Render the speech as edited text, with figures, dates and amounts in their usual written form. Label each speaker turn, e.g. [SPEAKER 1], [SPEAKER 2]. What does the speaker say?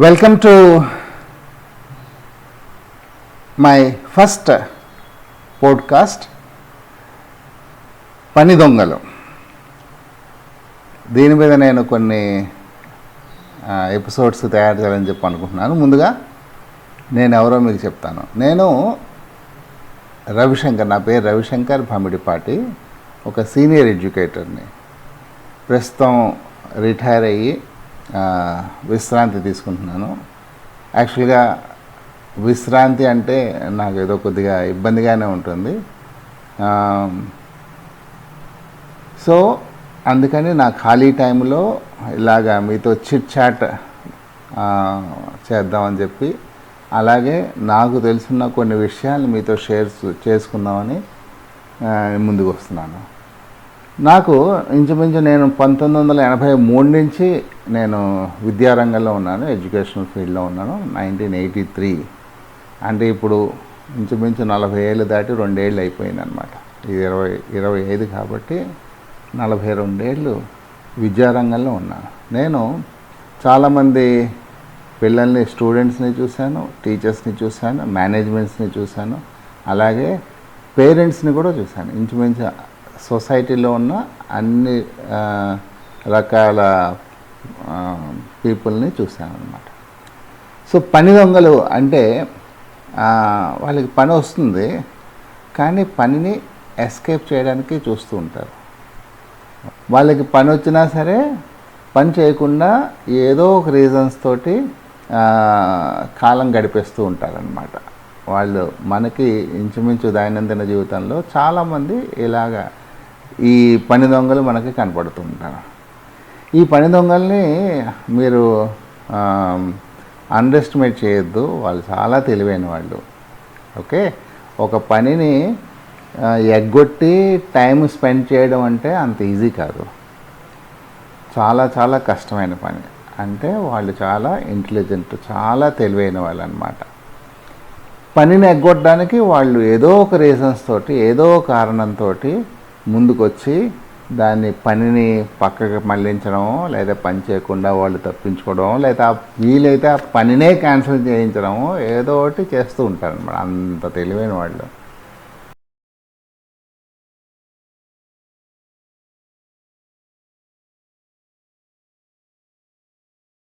[SPEAKER 1] Welcome to my first podcast పని దొంగలు. దీని మీద నేను కొన్ని ఎపిసోడ్స్ తయారు చేయాలని చెప్పి అనుకుంటున్నాను. ముందుగా నేను ఎవరో మీకు చెప్తాను. నేను రవిశంకర్, నా పేరు రవిశంకర్ భమిడిపాటి, ఒక సీనియర్ ఎడ్యుకేటర్ని. ప్రస్తుతం రిటైర్ అయ్యి విశ్రాంతి తీసుకుంటున్నాను. యాక్చువల్గా విశ్రాంతి అంటే నాకు ఏదో కొద్దిగా ఇబ్బందిగానే ఉంటుంది. సో అందుకని నా ఖాళీ టైంలో ఇలాగా మీతో చిట్ చాట్ చేద్దామని చెప్పి, అలాగే నాకు తెలిసిన కొన్ని విషయాలు మీతో షేర్ చేసుకుందామని ముందుకు వస్తున్నాను. నాకు ఇంచుమించు నేను 1983 నుంచి నేను విద్యారంగంలో ఉన్నాను, ఎడ్యుకేషనల్ ఫీల్డ్లో ఉన్నాను. 1983 అంటే ఇప్పుడు ఇంచుమించు 40 ఏళ్ళు దాటి 2 ఏళ్ళు అయిపోయింది అనమాట. ఇది 25 కాబట్టి 42 ఏళ్ళు విద్యారంగంలో ఉన్నాను. నేను చాలామంది పిల్లల్ని, స్టూడెంట్స్ని చూశాను, టీచర్స్ని చూశాను, మేనేజ్మెంట్స్ని చూశాను, అలాగే పేరెంట్స్ని కూడా చూశాను. ఇంచుమించు సొసైటీలో ఉన్న అన్ని రకాల పీపుల్ని చూశాను అన్నమాట. సో పని దొంగలు అంటే వాళ్ళకి పని వస్తుంది, కానీ పనిని ఎస్కేప్ చేయడానికి చూస్తూ ఉంటారు. వాళ్ళకి పని వచ్చినా సరే పని చేయకుండా ఏదో ఒక రీజన్స్ తోటి కాలం గడిపేస్తూ ఉంటారనమాట. వాళ్ళు మనకి ఇంచుమించు దైనందిన జీవితంలో చాలామంది ఇలాగా ఈ పని దొంగలు మనకి కనపడుతూ ఉంటారు. ఈ పని దొంగల్ని మీరు అండర్ ఎస్టిమేట్ చేయొద్దు. వాళ్ళు చాలా తెలివైన వాళ్ళు. ఓకే, ఒక పనిని ఎగ్గొట్టి టైం స్పెండ్ చేయడం అంటే అంత ఈజీ కాదు. చాలా చాలా కష్టమైన పని. అంటే వాళ్ళు చాలా ఇంటెలిజెంట్, చాలా తెలివైన వాళ్ళు అన్నమాట. పనిని ఎగ్గొట్టడానికి వాళ్ళు ఏదో ఒక రీజన్స్ తోటి, ఏదో కారణంతో ముందుకొచ్చి దాన్ని పనిని పక్కకి మళ్ళించడమో, లేదా పని చేయకుండా వాళ్ళు తప్పించుకోవడమో, లేదా వీలైతే ఆ పనినే క్యాన్సిల్ చేయించడమో ఏదో ఒకటి చేస్తూ ఉంటారు అన్నమాట. అంత తెలివైన వాళ్ళు.